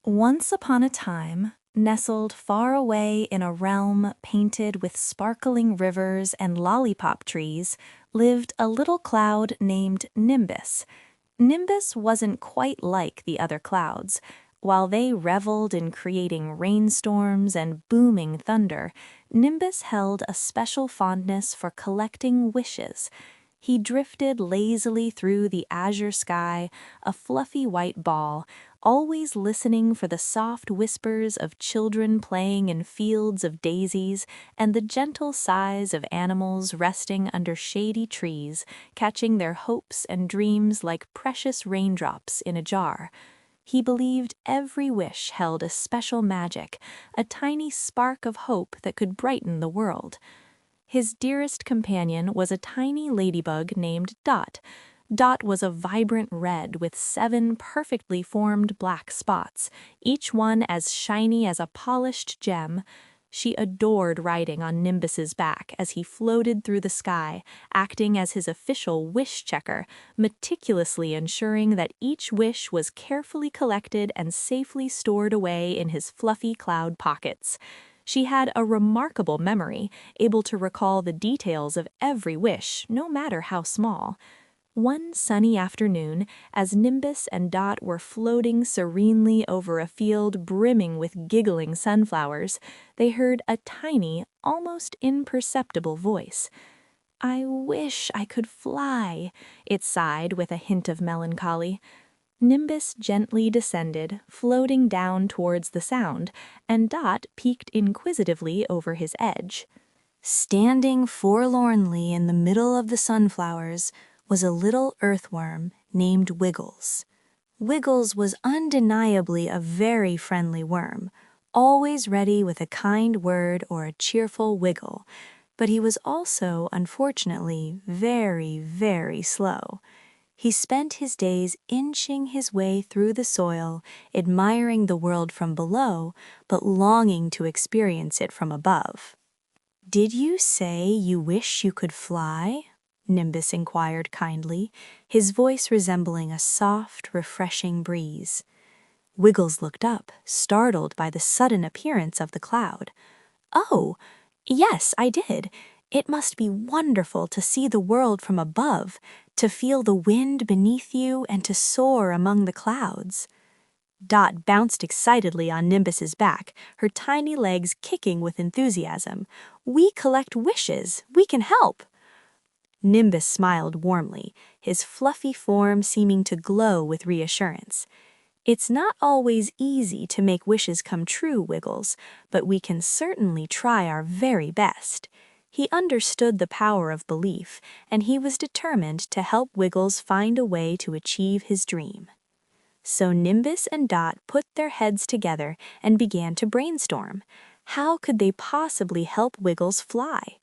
Once upon a time, nestled far away in a realm painted with sparkling rivers and lollipop trees, lived a little cloud named Nimbus. Nimbus wasn't quite like the other clouds. While they reveled in creating rainstorms and booming thunder, Nimbus held a special fondness for collecting wishes. He drifted lazily through the azure sky, a fluffy white ball, always listening for the soft whispers of children playing in fields of daisies and the gentle sighs of animals resting under shady trees, catching their hopes and dreams like precious raindrops in a jar. He believed every wish held a special magic, a tiny spark of hope that could brighten the world. His dearest companion was a tiny ladybug named Dot. Dot was a vibrant red with 7 perfectly formed black spots, each one as shiny as a polished gem. She adored riding on Nimbus's back as he floated through the sky, acting as his official wish checker, meticulously ensuring that each wish was carefully collected and safely stored away in his fluffy cloud pockets. She had a remarkable memory, able to recall the details of every wish, no matter how small. One sunny afternoon, as Nimbus and Dot were floating serenely over a field brimming with giggling sunflowers, they heard a tiny, almost imperceptible voice. "I wish I could fly," it sighed with a hint of melancholy. Nimbus gently descended, floating down towards the sound, and Dot peeked inquisitively over his edge. Standing forlornly in the middle of the sunflowers was a little earthworm named Wiggles. Wiggles was undeniably a very friendly worm, always ready with a kind word or a cheerful wiggle, but he was also, unfortunately, very, very slow. He spent his days inching his way through the soil, admiring the world from below, but longing to experience it from above. "Did you say you wish you could fly?" Nimbus inquired kindly, his voice resembling a soft, refreshing breeze. Wiggles looked up, startled by the sudden appearance of the cloud. "Oh, yes, I did. It must be wonderful to see the world from above, to feel the wind beneath you, and to soar among the clouds." Dot bounced excitedly on Nimbus's back, her tiny legs kicking with enthusiasm. "We collect wishes. We can help." Nimbus smiled warmly, his fluffy form seeming to glow with reassurance. "It's not always easy to make wishes come true, Wiggles, but we can certainly try our very best." He understood the power of belief, and he was determined to help Wiggles find a way to achieve his dream. So Nimbus and Dot put their heads together and began to brainstorm. How could they possibly help Wiggles fly?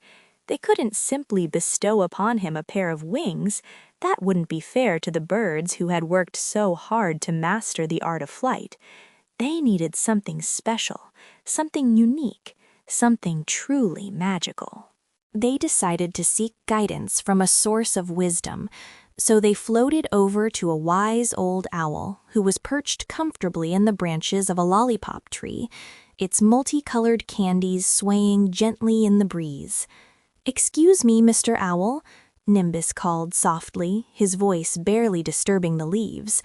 They couldn't simply bestow upon him a pair of wings. That wouldn't be fair to the birds who had worked so hard to master the art of flight. They needed something special, something unique, something truly magical. They decided to seek guidance from a source of wisdom, so they floated over to a wise old owl who was perched comfortably in the branches of a lollipop tree, its multicolored candies swaying gently in the breeze. "Excuse me, Mr. Owl," Nimbus called softly, his voice barely disturbing the leaves.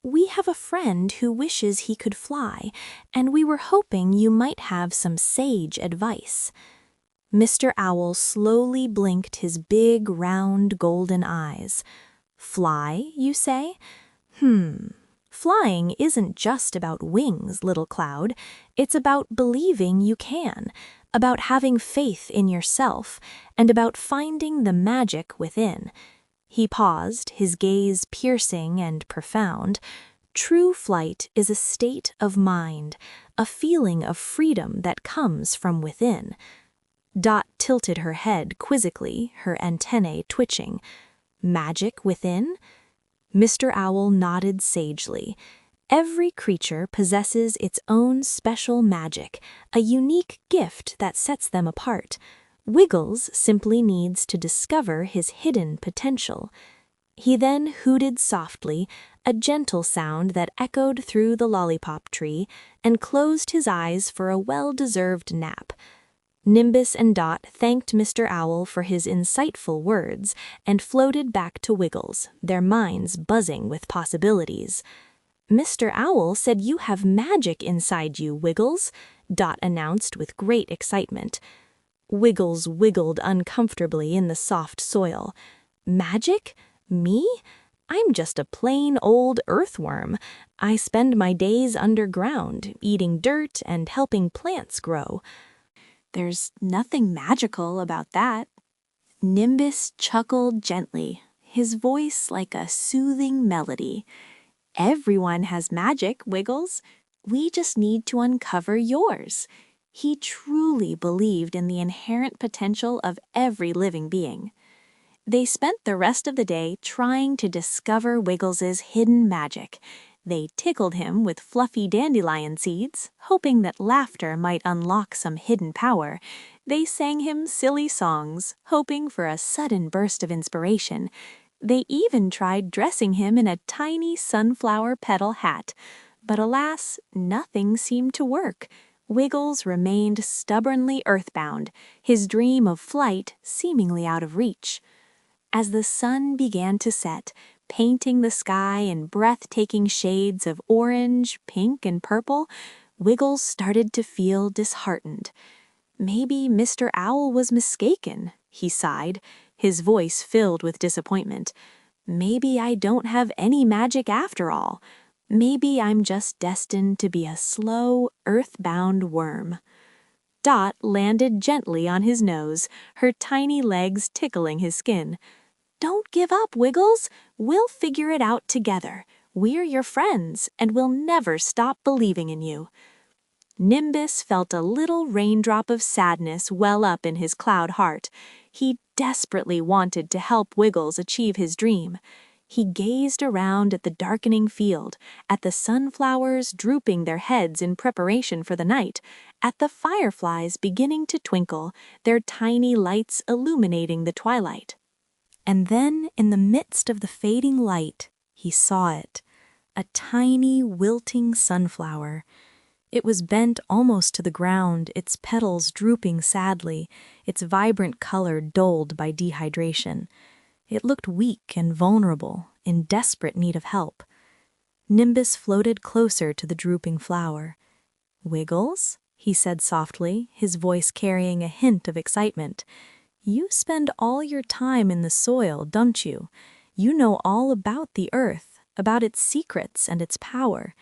"We have a friend who wishes he could fly, and we were hoping you might have some sage advice." Mr. Owl slowly blinked his big, round, golden eyes. "Fly, you say? Flying isn't just about wings, little cloud. It's about believing you can, about having faith in yourself, and about finding the magic within." He paused, his gaze piercing and profound. "True flight is a state of mind, a feeling of freedom that comes from within." Dot tilted her head quizzically, her antennae twitching. "Magic within?" Mr. Owl nodded sagely. "Every creature possesses its own special magic, a unique gift that sets them apart. Wiggles simply needs to discover his hidden potential." He then hooted softly, a gentle sound that echoed through the lollipop tree, and closed his eyes for a well-deserved nap. Nimbus and Dot thanked Mr. Owl for his insightful words and floated back to Wiggles, their minds buzzing with possibilities. "Mr. Owl said you have magic inside you, Wiggles," Dot announced with great excitement. Wiggles wiggled uncomfortably in the soft soil. "Magic? Me? I'm just a plain old earthworm. I spend my days underground, eating dirt and helping plants grow." "There's nothing magical about that." Nimbus chuckled gently, his voice like a soothing melody. "Everyone has magic, Wiggles. We just need to uncover yours." He truly believed in the inherent potential of every living being. They spent the rest of the day trying to discover Wiggles's hidden magic. They tickled him with fluffy dandelion seeds, hoping that laughter might unlock some hidden power. They sang him silly songs, hoping for a sudden burst of inspiration. They even tried dressing him in a tiny sunflower petal hat. But alas, nothing seemed to work. Wiggles remained stubbornly earthbound, his dream of flight seemingly out of reach. As the sun began to set, painting the sky in breathtaking shades of orange, pink, and purple, Wiggles started to feel disheartened. Maybe Mr. Owl was mistaken, he sighed, his voice filled with disappointment. Maybe I don't have any magic after all. Maybe I'm just destined to be a slow, earthbound worm. Dot landed gently on his nose, her tiny legs tickling his skin. "Don't give up, Wiggles. We'll figure it out together. We're your friends, and we'll never stop believing in you." Nimbus felt a little raindrop of sadness well up in his cloud heart. He desperately wanted to help Wiggles achieve his dream. He gazed around at the darkening field, at the sunflowers drooping their heads in preparation for the night, at the fireflies beginning to twinkle, their tiny lights illuminating the twilight. And then, in the midst of the fading light, he saw it, a tiny, wilting sunflower. It was bent almost to the ground, its petals drooping sadly, its vibrant color dulled by dehydration. It looked weak and vulnerable, in desperate need of help. Nimbus floated closer to the drooping flower. "Wiggles?" he said softly, his voice carrying a hint of excitement. "You spend all your time in the soil, don't you? You know all about the earth, about its secrets and its power."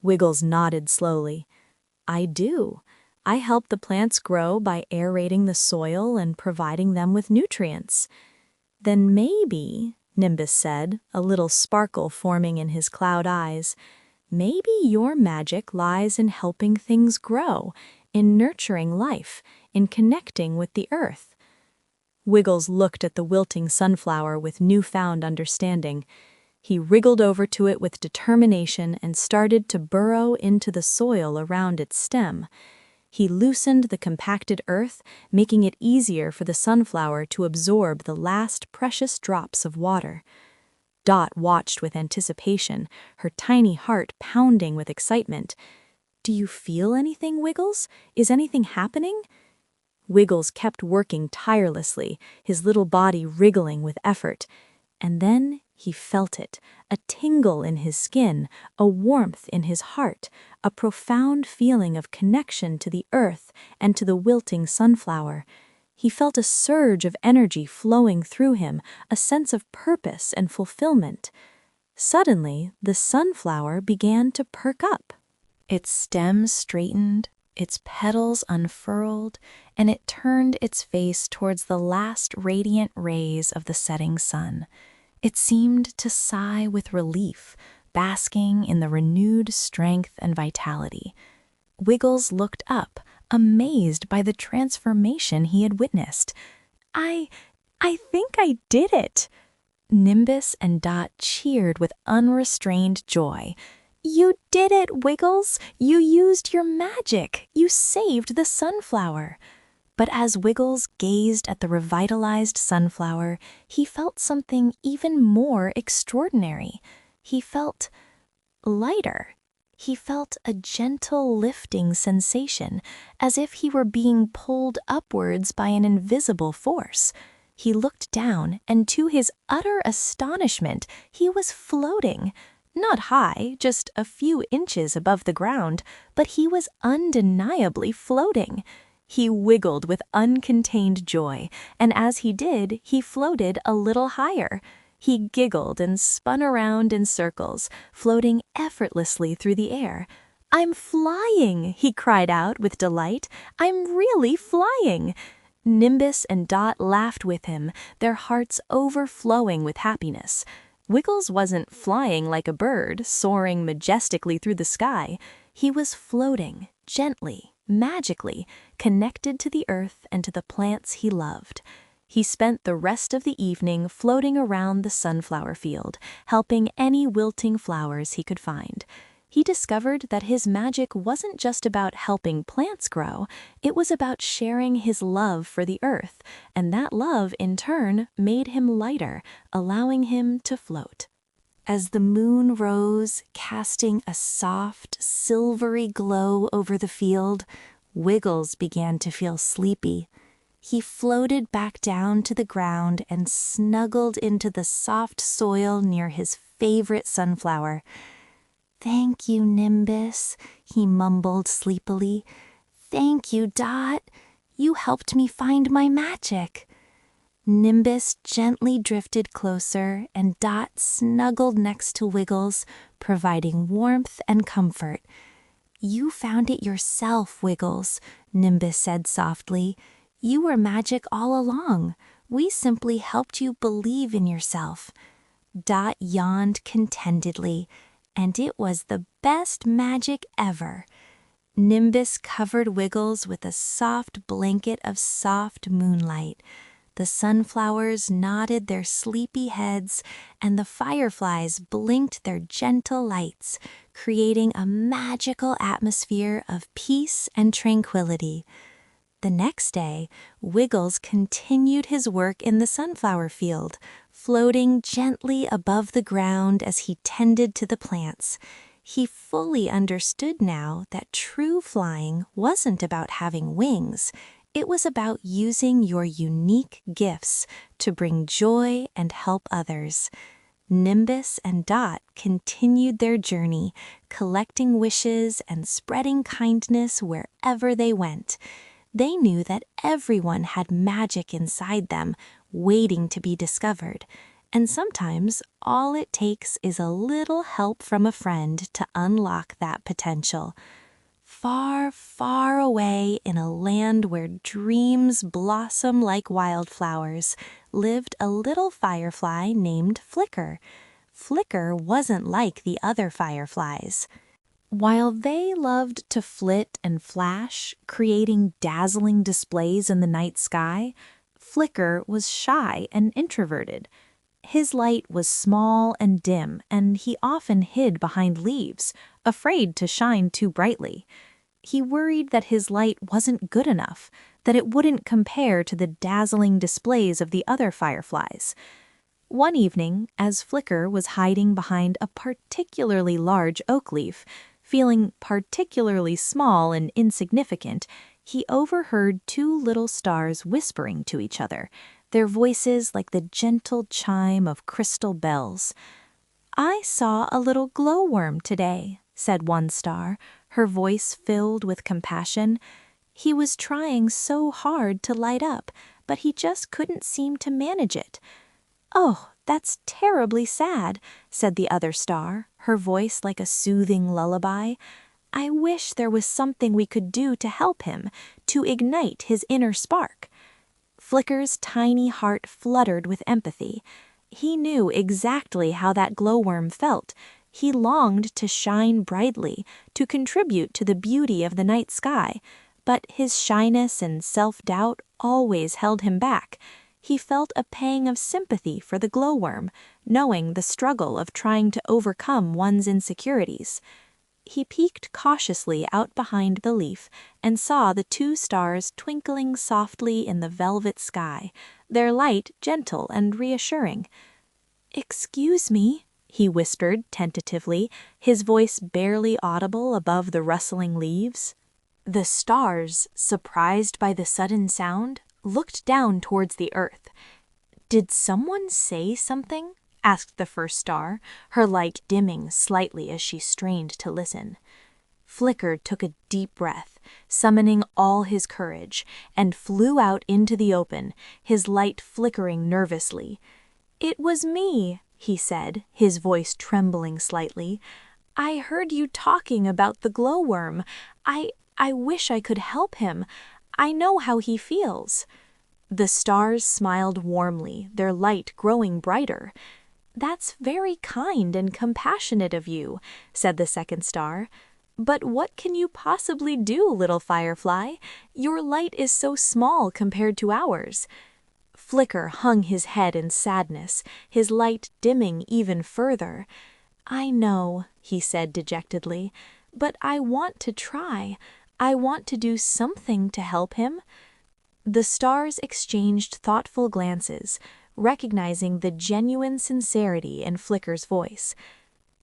Wiggles nodded slowly. "I do. I help the plants grow by aerating the soil and providing them with nutrients." "Then maybe," Nimbus said, a little sparkle forming in his cloud eyes, "maybe your magic lies in helping things grow, in nurturing life, in connecting with the earth." Wiggles looked at the wilting sunflower with newfound understanding. He wriggled over to it with determination and started to burrow into the soil around its stem. He loosened the compacted earth, making it easier for the sunflower to absorb the last precious drops of water. Dot watched with anticipation, her tiny heart pounding with excitement. "Do you feel anything, Wiggles? Is anything happening?" Wiggles kept working tirelessly, his little body wriggling with effort. And then he felt it, a tingle in his skin, a warmth in his heart, a profound feeling of connection to the earth and to the wilting sunflower. He felt a surge of energy flowing through him, a sense of purpose and fulfillment. Suddenly, the sunflower began to perk up. Its stem straightened, its petals unfurled, and it turned its face towards the last radiant rays of the setting sun. It seemed to sigh with relief, basking in the renewed strength and vitality. Wiggles looked up, amazed by the transformation he had witnessed. I think I did it!" Nimbus and Dot cheered with unrestrained joy. "You did it, Wiggles! You used your magic! You saved the sunflower!" But as Wiggles gazed at the revitalized sunflower, he felt something even more extraordinary. He felt lighter. He felt a gentle lifting sensation, as if he were being pulled upwards by an invisible force. He looked down, and to his utter astonishment, he was floating. Not high, just a few inches above the ground, but he was undeniably floating. He wiggled with uncontained joy, and as he did, he floated a little higher. He giggled and spun around in circles, floating effortlessly through the air. "I'm flying!" he cried out with delight. "I'm really flying!" Nimbus and Dot laughed with him, their hearts overflowing with happiness. Wiggles wasn't flying like a bird, soaring majestically through the sky. He was floating, gently, magically, connected to the earth and to the plants he loved. He spent the rest of the evening floating around the sunflower field, helping any wilting flowers he could find. He discovered that his magic wasn't just about helping plants grow, it was about sharing his love for the earth, and that love, in turn, made him lighter, allowing him to float. As the moon rose, casting a soft, silvery glow over the field, Wiggles began to feel sleepy. He floated back down to the ground and snuggled into the soft soil near his favorite sunflower. "Thank you, Nimbus," he mumbled sleepily. "Thank you, Dot. You helped me find my magic." Nimbus gently drifted closer, and Dot snuggled next to Wiggles, providing warmth and comfort. "You found it yourself, Wiggles," Nimbus said softly. "You were magic all along. We simply helped you believe in yourself." Dot yawned contentedly, and it was the best magic ever. Nimbus covered Wiggles with a soft blanket of soft moonlight. The sunflowers nodded their sleepy heads, and the fireflies blinked their gentle lights, creating a magical atmosphere of peace and tranquility. The next day, Wiggles continued his work in the sunflower field, floating gently above the ground as he tended to the plants. He fully understood now that true flying wasn't about having wings. It was about using your unique gifts to bring joy and help others. Nimbus and Dot continued their journey, collecting wishes and spreading kindness wherever they went. They knew that everyone had magic inside them, waiting to be discovered. And sometimes all it takes is a little help from a friend to unlock that potential. Far, far away in a land where dreams blossom like wildflowers, lived a little firefly named Flicker. Flicker wasn't like the other fireflies. While they loved to flit and flash, creating dazzling displays in the night sky, Flicker was shy and introverted. His light was small and dim, and he often hid behind leaves, afraid to shine too brightly. He worried that his light wasn't good enough, that it wouldn't compare to the dazzling displays of the other fireflies. One evening, as Flicker was hiding behind a particularly large oak leaf, feeling particularly small and insignificant, he overheard two little stars whispering to each other, their voices like the gentle chime of crystal bells. "I saw a little glowworm today," said one star, her voice filled with compassion. "He was trying so hard to light up, but he just couldn't seem to manage it." "Oh, that's terribly sad," said the other star, her voice like a soothing lullaby. "I wish there was something we could do to help him, to ignite his inner spark." Flicker's tiny heart fluttered with empathy. He knew exactly how that glowworm felt. He longed to shine brightly, to contribute to the beauty of the night sky, but his shyness and self-doubt always held him back. He felt a pang of sympathy for the glowworm, knowing the struggle of trying to overcome one's insecurities. he peeked cautiously out behind the leaf and saw the 2 stars twinkling softly in the velvet sky, their light gentle and reassuring. "Excuse me," he whispered tentatively, his voice barely audible above the rustling leaves. The stars, surprised by the sudden sound, looked down towards the earth. "Did someone say something?" asked the first star, her light dimming slightly as she strained to listen. Flicker took a deep breath, summoning all his courage, and flew out into the open, his light flickering nervously. "It was me," he said, his voice trembling slightly. "I heard you talking about the glowworm. I wish I could help him. I know how he feels." The stars smiled warmly, their light growing brighter. "That's very kind and compassionate of you," said the second star. "But what can you possibly do, little firefly? Your light is so small compared to ours." Flicker hung his head in sadness, his light dimming even further. "I know," he said dejectedly, "but I want to try. I want to do something to help him." The stars exchanged thoughtful glances, recognizing the genuine sincerity in Flicker's voice.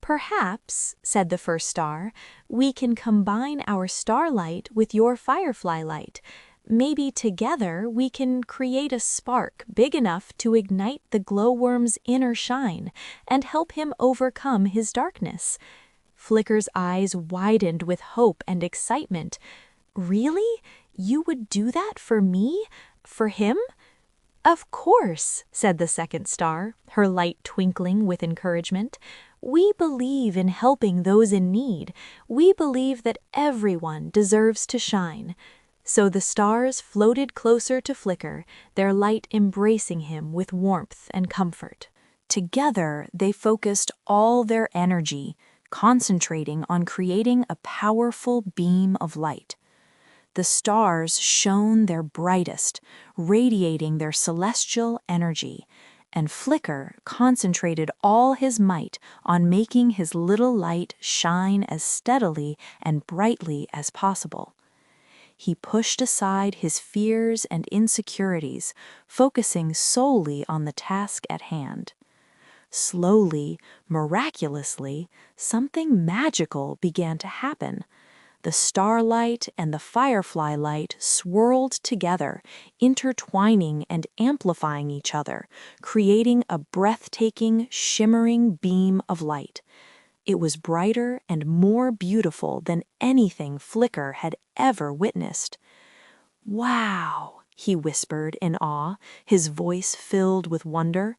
"Perhaps," said the first star, "we can combine our starlight with your firefly light. Maybe together we can create a spark big enough to ignite the glowworm's inner shine and help him overcome his darkness." Flicker's eyes widened with hope and excitement. "Really? You would do that for me? For him?" "Of course," said the second star, her light twinkling with encouragement. "We believe in helping those in need. We believe that everyone deserves to shine." So the stars floated closer to Flicker, their light embracing him with warmth and comfort. Together, they focused all their energy, concentrating on creating a powerful beam of light. The stars shone their brightest, radiating their celestial energy, and Flicker concentrated all his might on making his little light shine as steadily and brightly as possible. He pushed aside his fears and insecurities, focusing solely on the task at hand. Slowly, miraculously, something magical began to happen. The starlight and the firefly light swirled together, intertwining and amplifying each other, creating a breathtaking, shimmering beam of light. It was brighter and more beautiful than anything Flicker had ever witnessed. "Wow," he whispered in awe, his voice filled with wonder.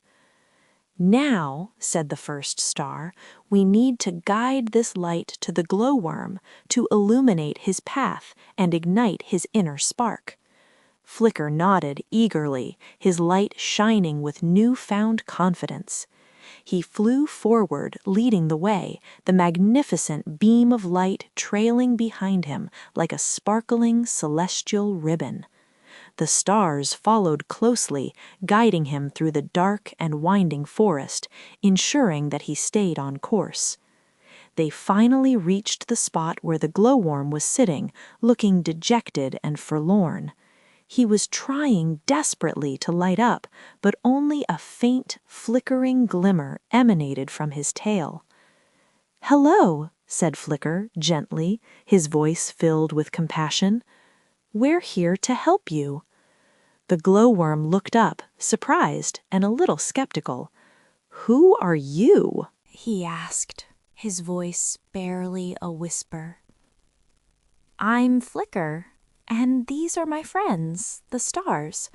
"Now," said the first star, "we need to guide this light to the glowworm to illuminate his path and ignite his inner spark." Flicker nodded eagerly, his light shining with newfound confidence. He flew forward, leading the way, the magnificent beam of light trailing behind him like a sparkling celestial ribbon. The stars followed closely, guiding him through the dark and winding forest, ensuring that he stayed on course. They finally reached the spot where the glowworm was sitting, looking dejected and forlorn. He was trying desperately to light up, but only a faint, flickering glimmer emanated from his tail. "Hello," said Flicker gently, his voice filled with compassion. "We're here to help you." The glowworm looked up, surprised and a little skeptical. "Who are you?" he asked, his voice barely a whisper. "I'm Flicker. And these are my friends, the stars.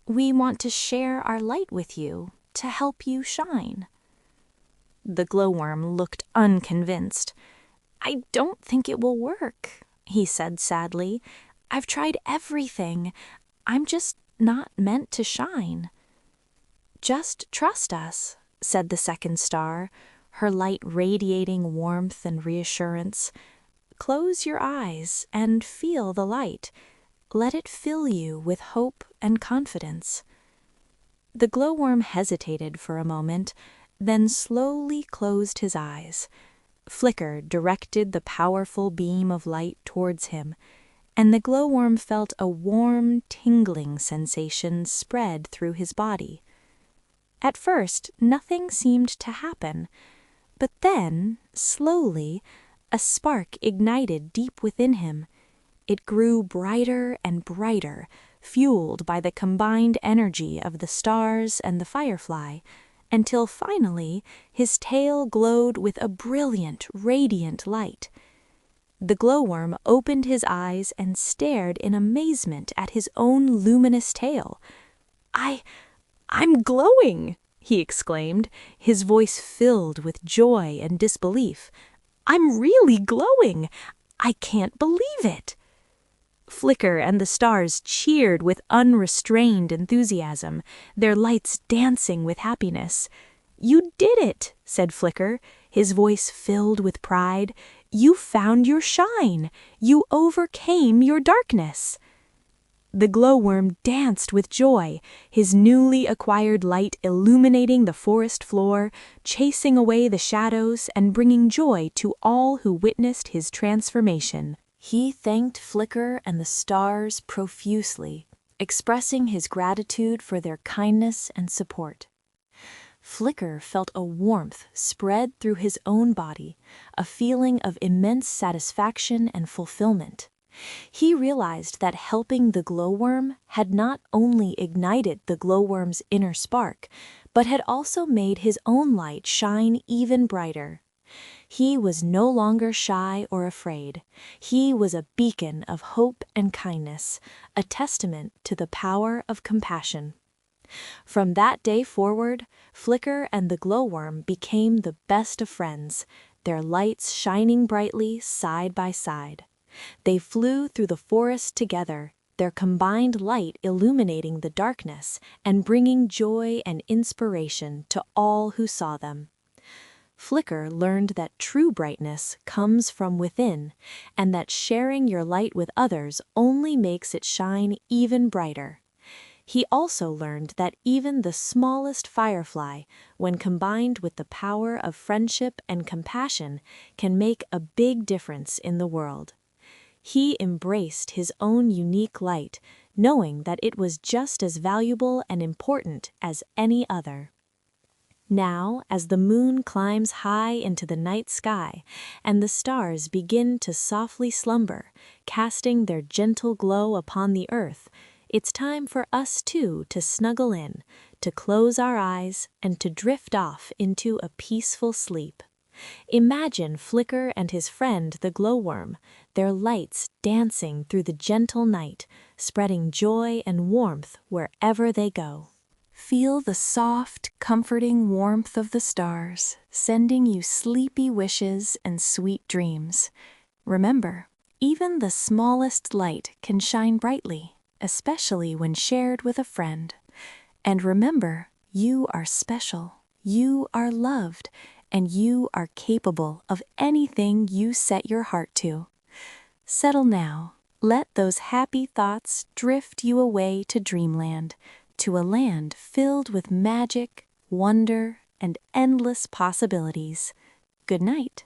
We want to share our light with you, to help you shine." The glowworm looked unconvinced. "I don't think it will work," he said sadly. "I've tried everything. I'm just not meant to shine." "Just trust us," said the second star, her light radiating warmth and reassurance. "Close your eyes and feel the light. Let it fill you with hope and confidence." The glowworm hesitated for a moment, then slowly closed his eyes. Flicker directed the powerful beam of light towards him, and the glowworm felt a warm, tingling sensation spread through his body. At first, nothing seemed to happen, but then, slowly, a spark ignited deep within him. It grew brighter and brighter, fueled by the combined energy of the stars and the firefly, until finally his tail glowed with a brilliant, radiant light. The glowworm opened his eyes and stared in amazement at his own luminous tail. I'm glowing!" he exclaimed, his voice filled with joy and disbelief. "I'm really glowing! I can't believe it!" Flicker and the stars cheered with unrestrained enthusiasm, their lights dancing with happiness. "You did it," said Flicker, his voice filled with pride. "You found your shine. You overcame your darkness." The glowworm danced with joy, his newly acquired light illuminating the forest floor, chasing away the shadows and bringing joy to all who witnessed his transformation. He thanked Flicker and the stars profusely, expressing his gratitude for their kindness and support. Flicker felt a warmth spread through his own body, a feeling of immense satisfaction and fulfillment. He realized that helping the glowworm had not only ignited the glowworm's inner spark, but had also made his own light shine even brighter. He was no longer shy or afraid. He was a beacon of hope and kindness, a testament to the power of compassion. From that day forward, Flicker and the glowworm became the best of friends, their lights shining brightly side by side. They flew through the forest together, their combined light illuminating the darkness and bringing joy and inspiration to all who saw them. Flicker learned that true brightness comes from within, and that sharing your light with others only makes it shine even brighter. He also learned that even the smallest firefly, when combined with the power of friendship and compassion, can make a big difference in the world. He embraced his own unique light, knowing that it was just as valuable and important as any other. Now, as the moon climbs high into the night sky, and the stars begin to softly slumber, casting their gentle glow upon the earth, it's time for us too to snuggle in, to close our eyes, and to drift off into a peaceful sleep. Imagine Flicker and his friend the glowworm, their lights dancing through the gentle night, spreading joy and warmth wherever they go. Feel the soft, comforting warmth of the stars, sending you sleepy wishes and sweet dreams. Remember, even the smallest light can shine brightly, especially when shared with a friend. And remember, you are special, you are loved, and you are capable of anything you set your heart to. Settle now. Let those happy thoughts drift you away to dreamland, to a land filled with magic, wonder, and endless possibilities. Good night.